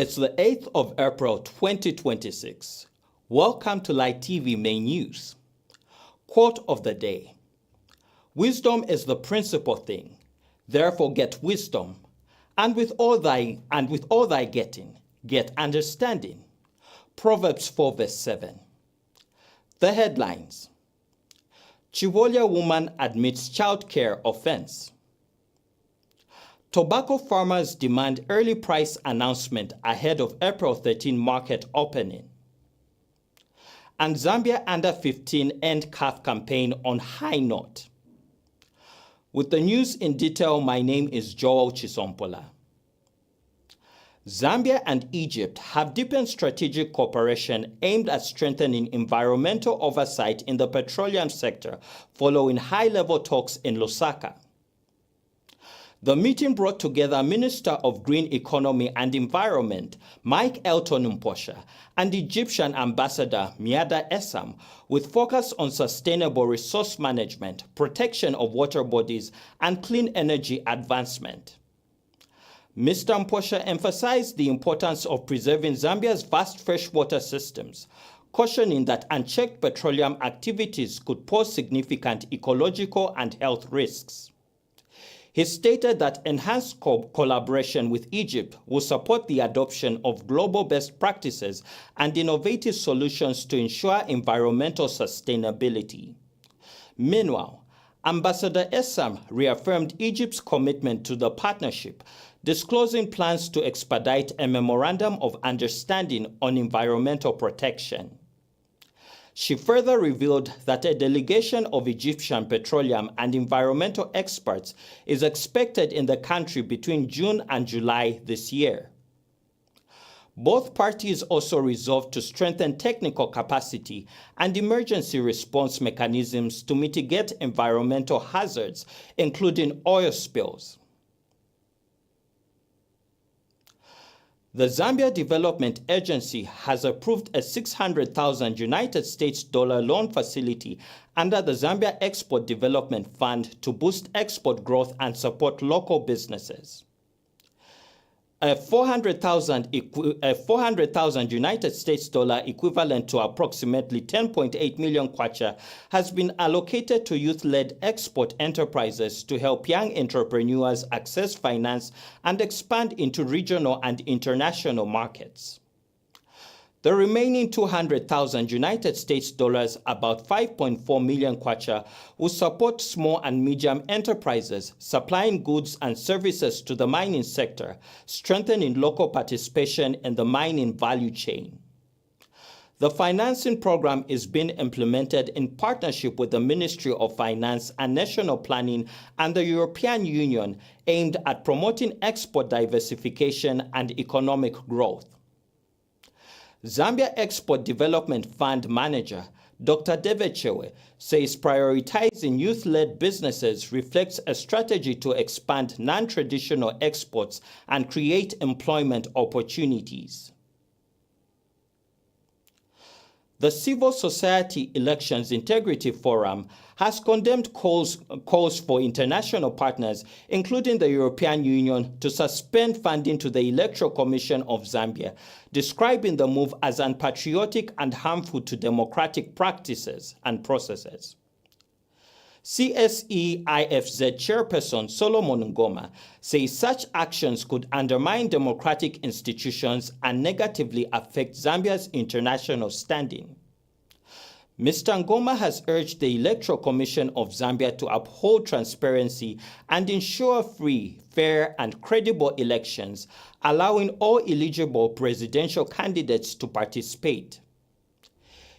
It's the 8th of April 2026. Welcome to Light TV Main News. Quote of the day. Wisdom is the principal thing. Therefore get wisdom, and with all thy getting, get understanding. Proverbs 4 verse 7. The headlines. Chivolia woman admits child care offense. Tobacco farmers demand early price announcement ahead of April 13 market opening. And Zambia Under-15 End CAF campaign on high note. With the news in detail, my name is Joel Chisompola. Zambia and Egypt have deepened strategic cooperation aimed at strengthening environmental oversight in the petroleum sector following high-level talks in Lusaka. The meeting brought together Minister of Green Economy and Environment, Mike Elton Mposha, and Egyptian Ambassador Miada Essam, with focus on sustainable resource management, protection of water bodies, and clean energy advancement. Mr. Mposha emphasized the importance of preserving Zambia's vast freshwater systems, cautioning that unchecked petroleum activities could pose significant ecological and health risks. He stated that enhanced collaboration with Egypt will support the adoption of global best practices and innovative solutions to ensure environmental sustainability. Meanwhile, Ambassador Essam reaffirmed Egypt's commitment to the partnership, disclosing plans to expedite a memorandum of understanding on environmental protection. She further revealed that a delegation of Egyptian petroleum and environmental experts is expected in the country between June and July this year. Both parties also resolved to strengthen technical capacity and emergency response mechanisms to mitigate environmental hazards, including oil spills. The Zambia Development Agency has approved a $600,000 United States loan facility under the Zambia Export Development Fund to boost export growth and support local businesses. A $400,000 United States equivalent to approximately 10.8 million kwacha has been allocated to youth-led export enterprises to help young entrepreneurs access finance and expand into regional and international markets. The remaining $200,000 United States, about 5.4 million kwacha, will support small and medium enterprises supplying goods and services to the mining sector, strengthening local participation in the mining value chain. The financing program is being implemented in partnership with the Ministry of Finance and National Planning and the European Union, aimed at promoting export diversification and economic growth. Zambia Export Development Fund Manager, Dr. David Chewe, says prioritizing youth-led businesses reflects a strategy to expand non-traditional exports and create employment opportunities. The Civil Society Elections Integrity Forum has condemned calls for international partners, including the European Union, to suspend funding to the Electoral Commission of Zambia, describing the move as unpatriotic and harmful to democratic practices and processes. CSE-IFZ Chairperson Solomon Ngoma says such actions could undermine democratic institutions and negatively affect Zambia's international standing. Mr. Ngoma has urged the Electoral Commission of Zambia to uphold transparency and ensure free, fair, and credible elections, allowing all eligible presidential candidates to participate.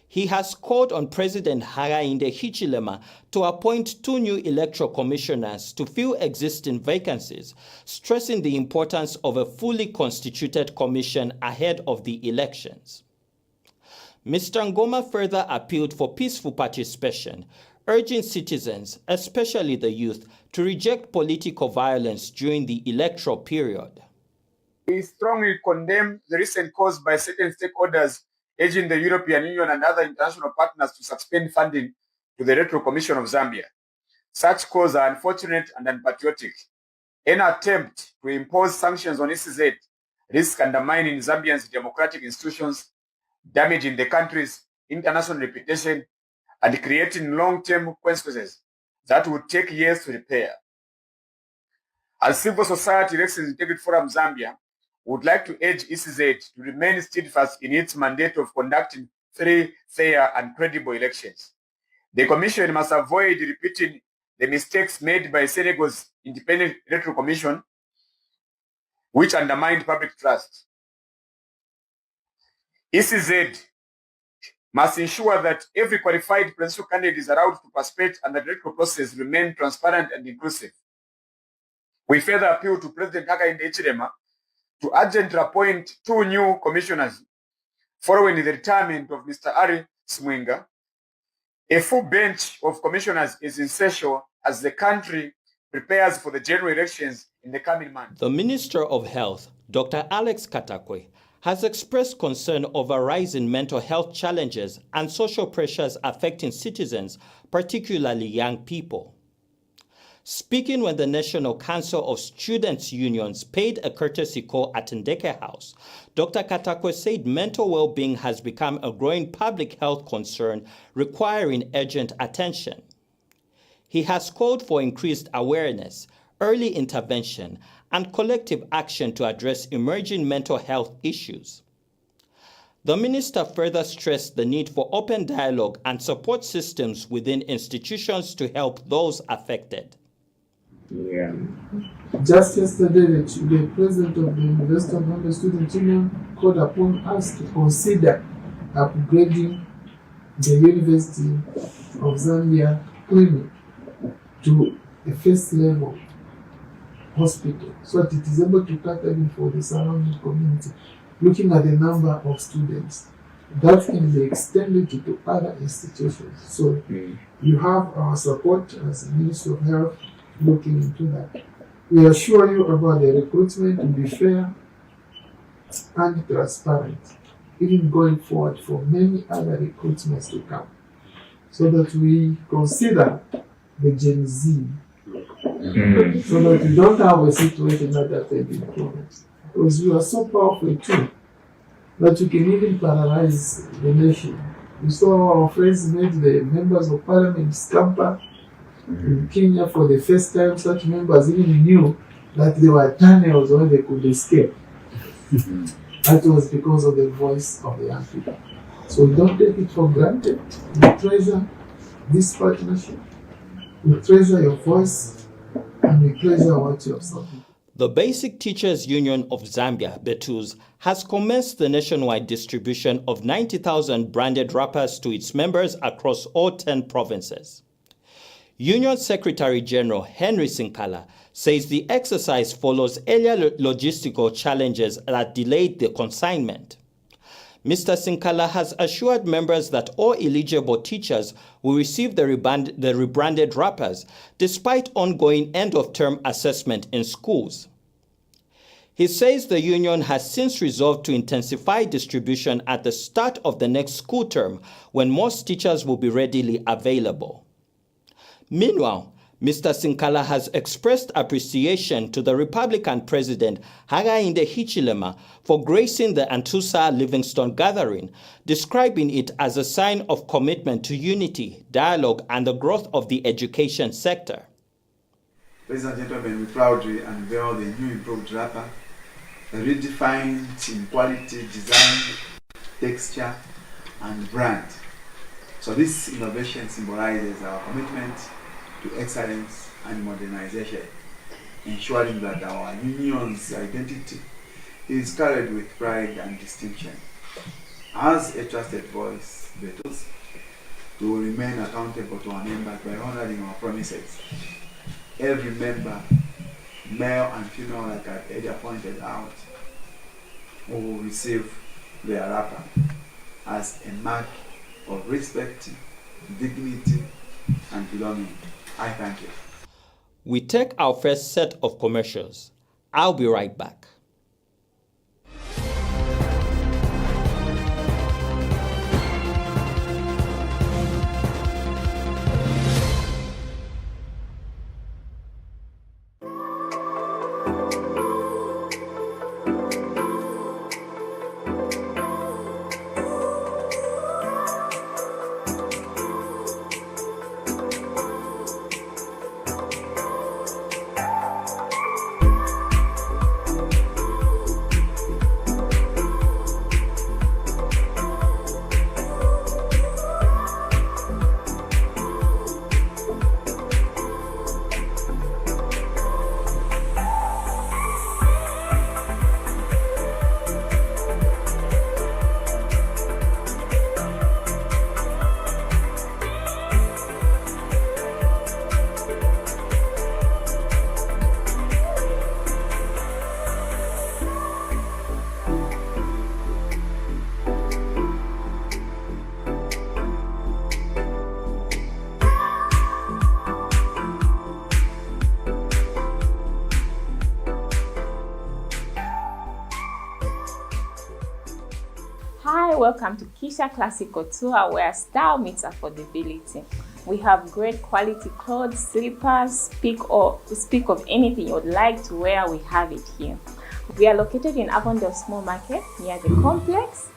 He has called on President Hakainde Hichilema to appoint 2 new electoral commissioners to fill existing vacancies, stressing the importance of a fully constituted commission ahead of the elections. Mr. Ngoma further appealed for peaceful participation, urging citizens, especially the youth, to reject political violence during the electoral period. We strongly condemn the recent calls by certain stakeholders urging the European Union and other international partners to suspend funding to the Electoral Commission of Zambia. Such calls are unfortunate and unpatriotic. Any attempt to impose sanctions on ECZ risk undermining Zambians' democratic institutions, damaging the country's international reputation, and creating long-term consequences that would take years to repair. As Civil Society Elections Integrity Forum Zambia, would like to urge ECZ to remain steadfast in its mandate of conducting free, fair, and credible elections. The Commission must avoid repeating the mistakes made by Senegal's Independent Electoral Commission, which undermined public trust. ECZ must ensure that every qualified presidential candidate is allowed to participate and the electoral process remain transparent and inclusive. We further appeal to President Hakainde Hichilema to urgently appoint 2 new commissioners following the retirement of Mr. Ari Smwinga. A full bench of commissioners is essential as the country prepares for the general elections in the coming months. The Minister of Health, Dr. Alex Katakwe, has expressed concern over rising mental health challenges and social pressures affecting citizens, particularly young people. Speaking when the National Council of Students' Unions paid a courtesy call at Ndeke House, Dr. Katakwe said mental well-being has become a growing public health concern requiring urgent attention. He has called for increased awareness, early intervention, and collective action to address emerging mental health issues. The minister further stressed the need for open dialogue and support systems within institutions to help those affected. Yeah. Just yesterday, the president of the University of Zambia Student Union called upon us to consider upgrading the University of Zambia clinic to a first level hospital so that it is able to cater even for the surrounding community, looking at the number of students. That can be extended to other institutions. So you have our support as the Ministry of Health looking into that. We assure you about the recruitment to be fair and transparent, even going forward for many other recruitments to come, so that we consider the Gen Z, so that we don't have a situation that affects problems. Because we are so powerful too, that we can even paralyze the nation. We saw our friends made the members of parliament scamper in Kenya for the first time. Such members even knew that there were tunnels where they could escape. That was because of the voice of the young people. So we don't take it for granted. We treasure this partnership. We treasure your voice, and we treasure what you have spoken. The Basic Teachers Union of Zambia, BETUZ, has commenced the nationwide distribution of 90,000 branded wrappers to its members across all 10 provinces. Union Secretary General Henry Sinkala says the exercise follows earlier logistical challenges that delayed the consignment. Mr. Sinkala has assured members that all eligible teachers will receive the rebranded wrappers despite ongoing end-of-term assessment in schools. He says the union has since resolved to intensify distribution at the start of the next school term when most teachers will be readily available. Meanwhile, Mr. Sinkala has expressed appreciation to the Republican President Hakainde Hichilema for gracing the Antusa Livingstone gathering, describing it as a sign of commitment to unity, dialogue, and the growth of the education sector. Ladies and gentlemen, we proudly unveil the new improved wrapper, redefined in quality, design, texture, and brand. So this innovation symbolizes our commitment to excellence and modernization, ensuring that our union's identity is carried with pride and distinction. As a trusted voice, BETUZ, we will remain accountable to our members by honoring our promises. Every member, male and female, like I've earlier pointed out, will receive their wrapper as a mark of respect, dignity, and belonging. I thank you. We take our first set of commercials. I'll be right back. very welcome to Kisha Classical Tour, where style meets affordability. We have great quality clothes, slippers, speak of anything you would like to wear, we have it here. We are located in Avondale Small Market near the complex.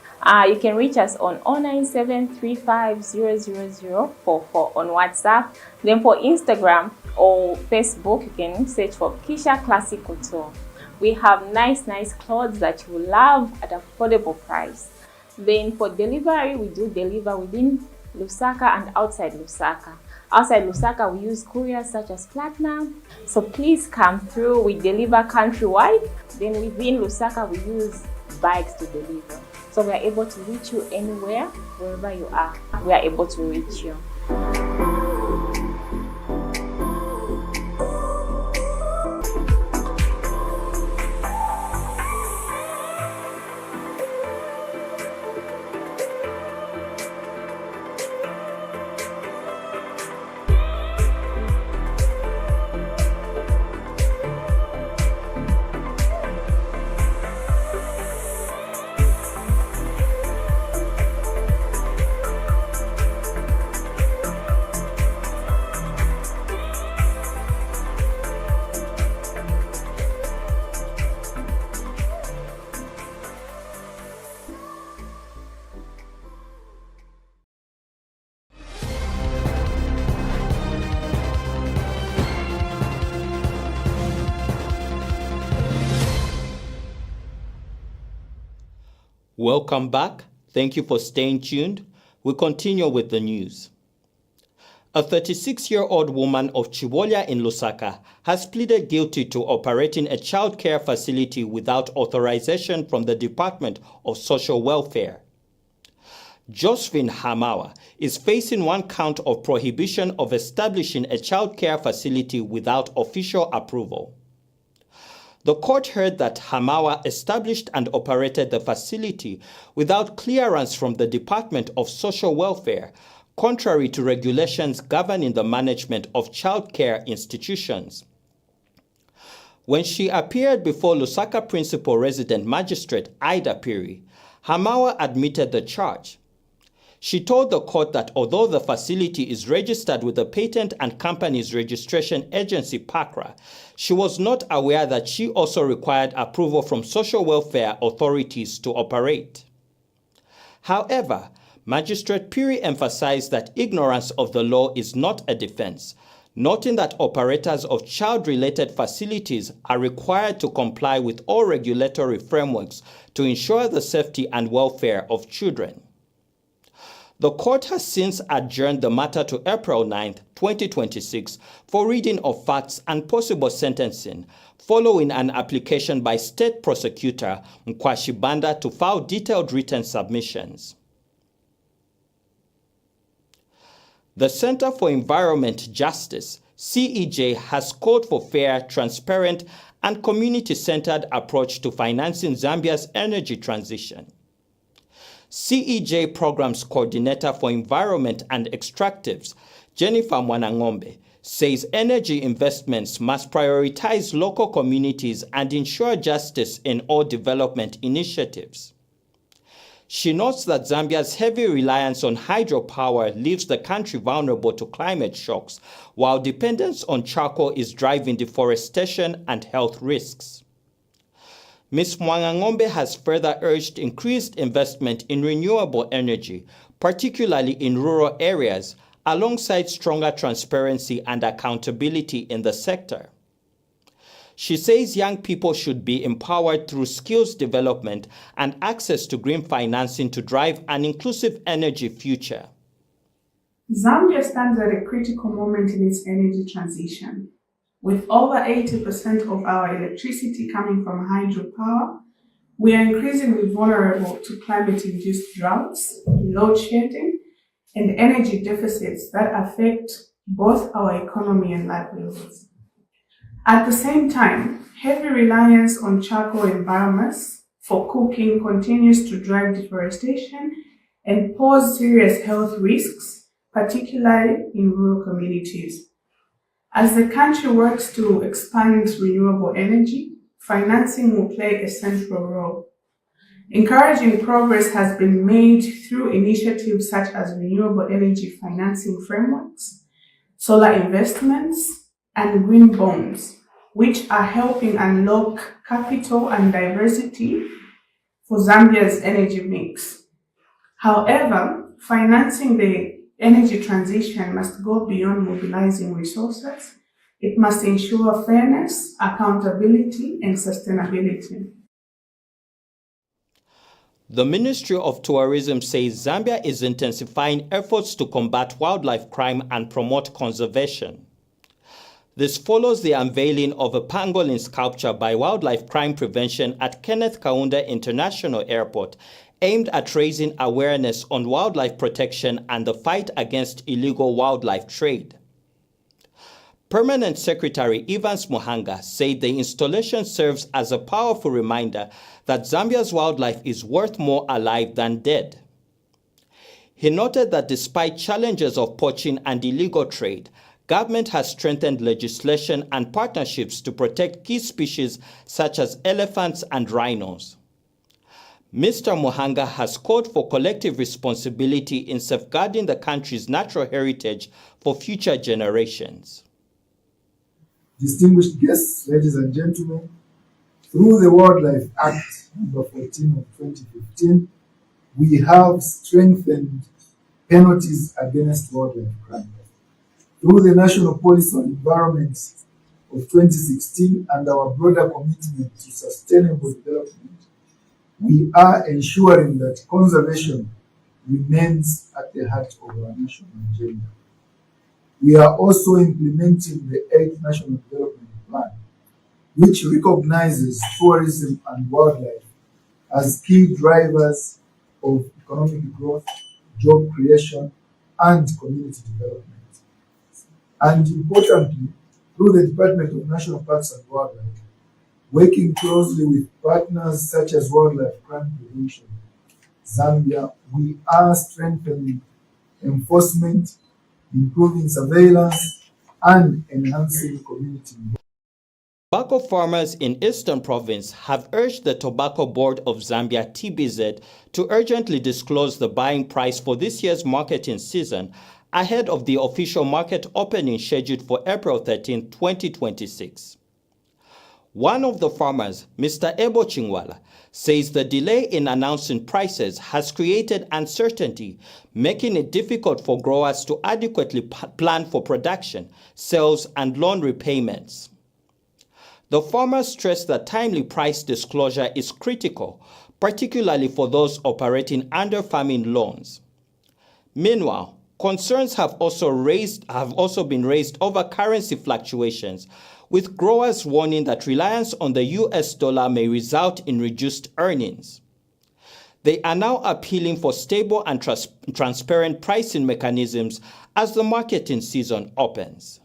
You can reach us on 09735000044 on WhatsApp. Then for Instagram or Facebook, you can search for Kisha Classic Couture. We have nice clothes that you will love at affordable price. Then for delivery, we do deliver within Lusaka and outside Lusaka. Outside Lusaka, we use couriers such as Platinum. So please come through. We deliver countrywide. Then within Lusaka, we use bikes to deliver. So we are able to reach you anywhere, wherever you are. We are able to reach you. Welcome back. Thank you for staying tuned. We continue with the news. A 36-year-old woman of Chibolya in Lusaka has pleaded guilty to operating a child care facility without authorization from the Department of Social Welfare. Josephine Hamawa is facing one count of prohibition of establishing a child care facility without official approval. The court heard that Hamawa established and operated the facility without clearance from the Department of Social Welfare, contrary to regulations governing the management of child care institutions. When she appeared before Lusaka Principal Resident Magistrate Ida Piri, Hamawa admitted the charge. She told the court that although the facility is registered with the Patent and Companies Registration Agency, PACRA, she was not aware that she also required approval from social welfare authorities to operate. However, Magistrate Piri emphasized that ignorance of the law is not a defense, noting that operators of child-related facilities are required to comply with all regulatory frameworks to ensure the safety and welfare of children. The court has since adjourned the matter to April 9, 2026 for reading of facts and possible sentencing, following an application by State Prosecutor Nkwashi Banda to file detailed written submissions. The Center for Environment Justice, CEJ, has called for fair, transparent, and community-centered approach to financing Zambia's energy transition. CEJ Programs Coordinator for Environment and Extractives, Jennifer Mwanangombe, says energy investments must prioritize local communities and ensure justice in all development initiatives. She notes that Zambia's heavy reliance on hydropower leaves the country vulnerable to climate shocks, while dependence on charcoal is driving deforestation and health risks. Ms. Mwanangombe has further urged increased investment in renewable energy, particularly in rural areas, alongside stronger transparency and accountability in the sector. She says young people should be empowered through skills development and access to green financing to drive an inclusive energy future. Zambia stands at a critical moment in its energy transition. With over 80% of our electricity coming from hydropower, we are increasingly vulnerable to climate-induced droughts, load shedding, and energy deficits that affect both our economy and livelihoods. At the same time, heavy reliance on charcoal and biomass for cooking continues to drive deforestation and pose serious health risks, particularly in rural communities. As the country works to expand renewable energy, financing will play a central role. Encouraging progress has been made through initiatives such as renewable energy financing frameworks, solar investments, and green bonds, which are helping unlock capital and diversity for Zambia's energy mix. However, financing the energy transition must go beyond mobilizing resources. It must ensure fairness, accountability, and sustainability. The Ministry of Tourism says Zambia is intensifying efforts to combat wildlife crime and promote conservation. This follows the unveiling of a pangolin sculpture by Wildlife Crime Prevention at Kenneth Kaunda International Airport, aimed at raising awareness on wildlife protection and the fight against illegal wildlife trade. Permanent Secretary Evans Muhanga said the installation serves as a powerful reminder that Zambia's wildlife is worth more alive than dead. He noted that despite challenges of poaching and illegal trade, government has strengthened legislation and partnerships to protect key species such as elephants and rhinos. Mr. Muhanga has called for collective responsibility in safeguarding the country's natural heritage for future generations. Distinguished guests, ladies and gentlemen, through the Wildlife Act number 14 of 2015, we have strengthened penalties against wildlife crime. Through the National Policy on Environment of 2016 and our broader commitment to sustainable development, we are ensuring that conservation remains at the heart of our national agenda. We are also implementing the 8th National Development Plan, which recognizes tourism and wildlife as key drivers of economic growth, job creation, and community development. And importantly, through the Department of National Parks and Wildlife, working closely with partners such as Wildlife Crime Prevention, Zambia, we are strengthening enforcement, improving surveillance, and enhancing community involvement. Tobacco farmers in Eastern Province have urged the Tobacco Board of Zambia, TBZ, to urgently disclose the buying price for this year's marketing season ahead of the official market opening scheduled for April 13, 2026. One of the farmers, Mr. Ebo Chingwala, says the delay in announcing prices has created uncertainty, making it difficult for growers to adequately plan for production, sales, and loan repayments. The farmers stress that timely price disclosure is critical, particularly for those operating under farming loans. Meanwhile, concerns have also been raised over currency fluctuations, with growers warning that reliance on the US dollar may result in reduced earnings. They are now appealing for stable and transparent pricing mechanisms as the marketing season opens.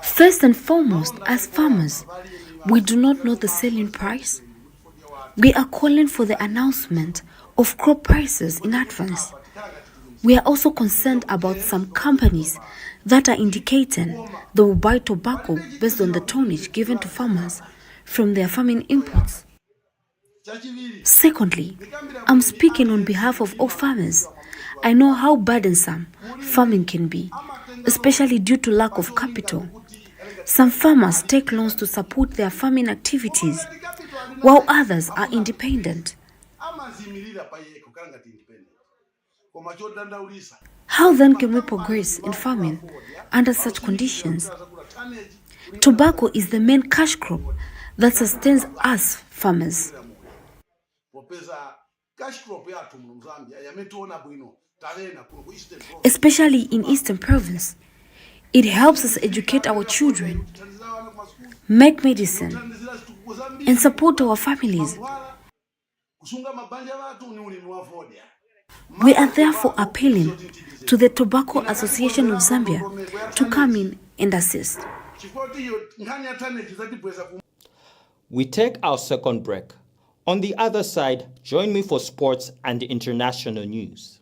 First and foremost, as farmers, we do not know the selling price. We are calling for the announcement of crop prices in advance. We are also concerned about some companies that are indicating they will buy tobacco based on the tonnage given to farmers from their farming inputs. Secondly, I'm speaking on behalf of all farmers. I know how burdensome farming can be, especially due to lack of capital. Some farmers take loans to support their farming activities, while others are independent. How then can we progress in farming under such conditions? Tobacco is the main cash crop that sustains us farmers. Especially in Eastern Province, it helps us educate our children, make medicine, and support our families. We are therefore appealing to the Tobacco Association of Zambia to come in and assist. We take our second break. On the other side, join me for sports and international news.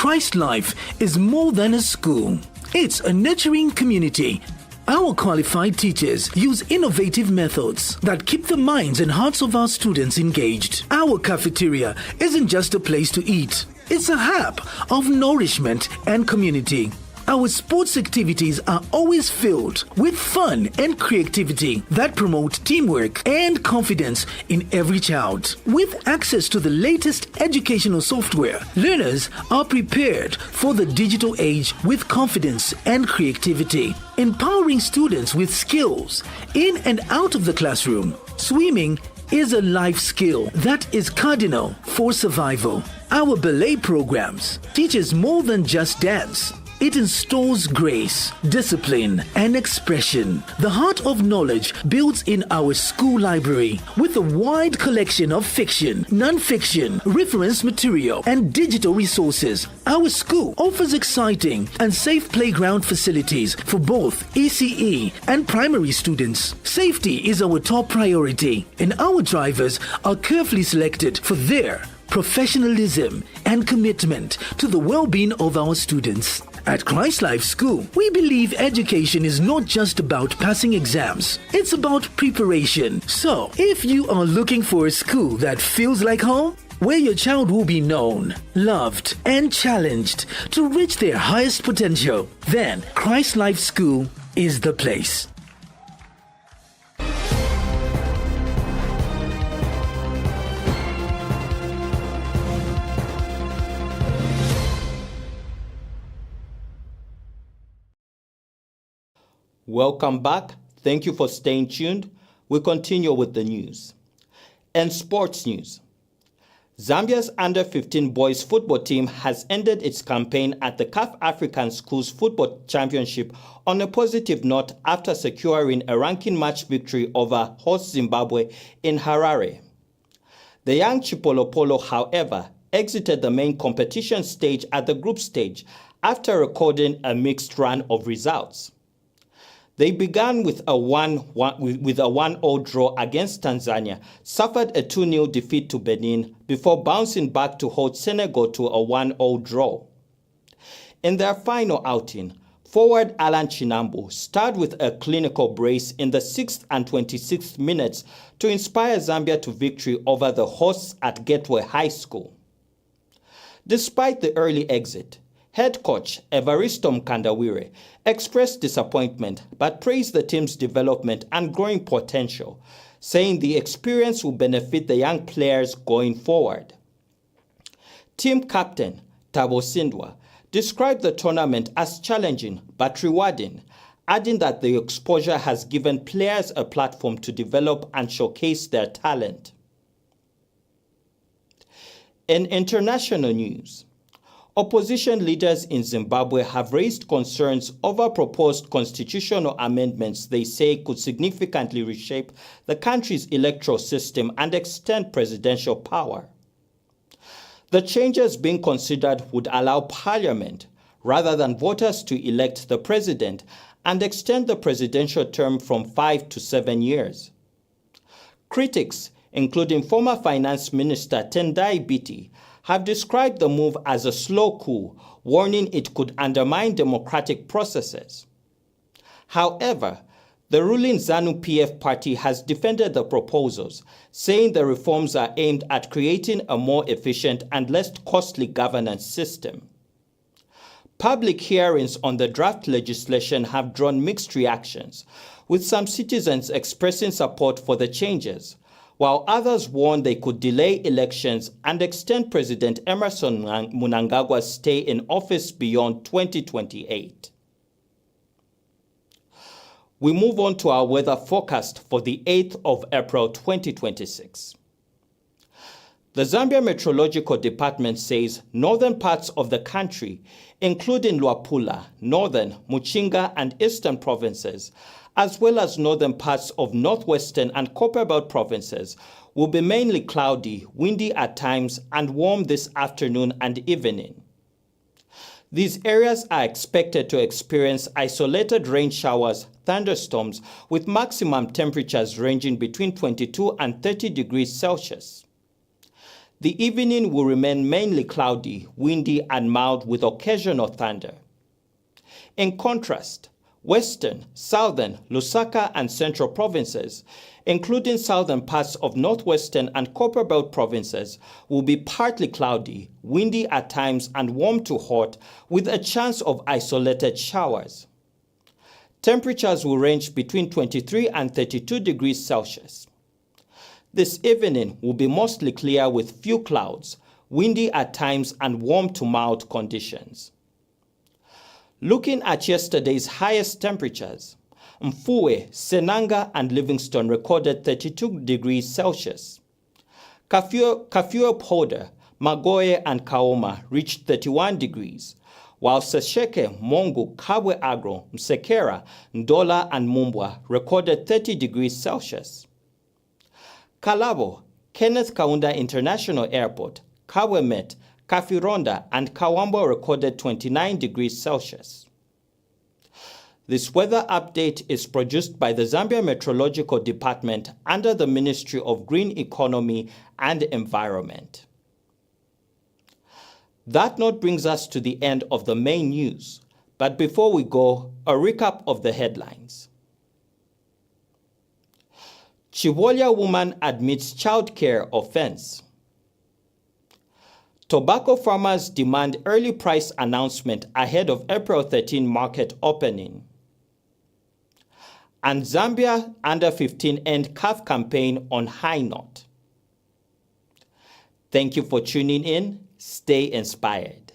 Christ Life is more than a school. It's a nurturing community. Our qualified teachers use innovative methods that keep the minds and hearts of our students engaged. Our cafeteria isn't just a place to eat. It's a hub of nourishment and community. Our sports activities are always filled with fun and creativity that promote teamwork and confidence in every child. With access to the latest educational software, learners are prepared for the digital age with confidence and creativity, empowering students with skills in and out of the classroom. Swimming is a life skill that is cardinal for survival. Our ballet programs teaches more than just dance. It installs grace, discipline, and expression. The heart of knowledge builds in our school library with a wide collection of fiction, non-fiction, reference material, and digital resources. Our school offers exciting and safe playground facilities for both ECE and primary students. Safety is our top priority, and our drivers are carefully selected for their professionalism and commitment to the well-being of our students. At Christ Life School, we believe education is not just about passing exams. It's about preparation. So, if you are looking for a school that feels like home, where your child will be known, loved, and challenged to reach their highest potential, then Christ Life School is the place. Welcome back. Thank you for staying tuned. We continue with the news. And sports news. Zambia's under-15 boys football team has ended its campaign at the CAF African Schools Football Championship on a positive note after securing a ranking match victory over host Zimbabwe in Harare. The young Chipolopolo, however, exited the main competition stage at the group stage after recording a mixed run of results. They began with a 1-0 draw against Tanzania, suffered a 2-0 defeat to Benin before bouncing back to hold Senegal to a 1-0 draw. In their final outing, forward Alan Chinambu starred with a clinical brace in the 6th and 26th minutes to inspire Zambia to victory over the hosts at Gateway High School. Despite the early exit, head coach Evaristo Mkandawire expressed disappointment but praised the team's development and growing potential, saying the experience will benefit the young players going forward. Team captain Thabo Sindwa described the tournament as challenging but rewarding, adding that the exposure has given players a platform to develop and showcase their talent. In international news, opposition leaders in Zimbabwe have raised concerns over proposed constitutional amendments they say could significantly reshape the country's electoral system and extend presidential power. The changes being considered would allow parliament, rather than voters, to elect the president and extend the presidential term from 5 to 7 years. Critics, including former Finance Minister Tendai Biti, have described the move as a slow coup, warning it could undermine democratic processes. However, the ruling ZANU-PF party has defended the proposals, saying the reforms are aimed at creating a more efficient and less costly governance system. Public hearings on the draft legislation have drawn mixed reactions, with some citizens expressing support for the changes, while others warn they could delay elections and extend President Emerson Mnangagwa's stay in office beyond 2028. We move on to our weather forecast for the 8th of April 2026. The Zambia Meteorological Department says northern parts of the country, including Luapula, northern, Muchinga, and eastern provinces, as well as northern parts of northwestern and Copperbelt provinces, will be mainly cloudy, windy at times, and warm this afternoon and evening. These areas are expected to experience isolated rain showers, thunderstorms, with maximum temperatures ranging between 22 and 30 degrees Celsius. The evening will remain mainly cloudy, windy, and mild with occasional thunder. In contrast, western, southern, Lusaka, and central provinces, including southern parts of northwestern and Copperbelt provinces, will be partly cloudy, windy at times, and warm to hot, with a chance of isolated showers. Temperatures will range between 23 and 32 degrees Celsius. This evening will be mostly clear with few clouds, windy at times, and warm to mild conditions. Looking at yesterday's highest temperatures, Mfue, Senanga, and Livingston recorded 32 degrees Celsius. Kafue Poda, Magoye, and Kaoma reached 31 degrees, while Sesheke, Mongu, Kabwe Agro, Msekera, Ndola, and Mumbwa recorded 30 degrees Celsius. Kalabo, Kenneth Kaunda International Airport, Kabwe Met, Kafironda, and Kawambo recorded 29 degrees Celsius. This weather update is produced by the Zambia Meteorological Department under the Ministry of Green Economy and Environment. That note brings us to the end of the main news, but before we go, a recap of the headlines. Chivolya woman admits child care offense. Tobacco farmers demand early price announcement ahead of April 13 market opening. And Zambia Under-15 End CAF campaign on high note. Thank you for tuning in. Stay inspired.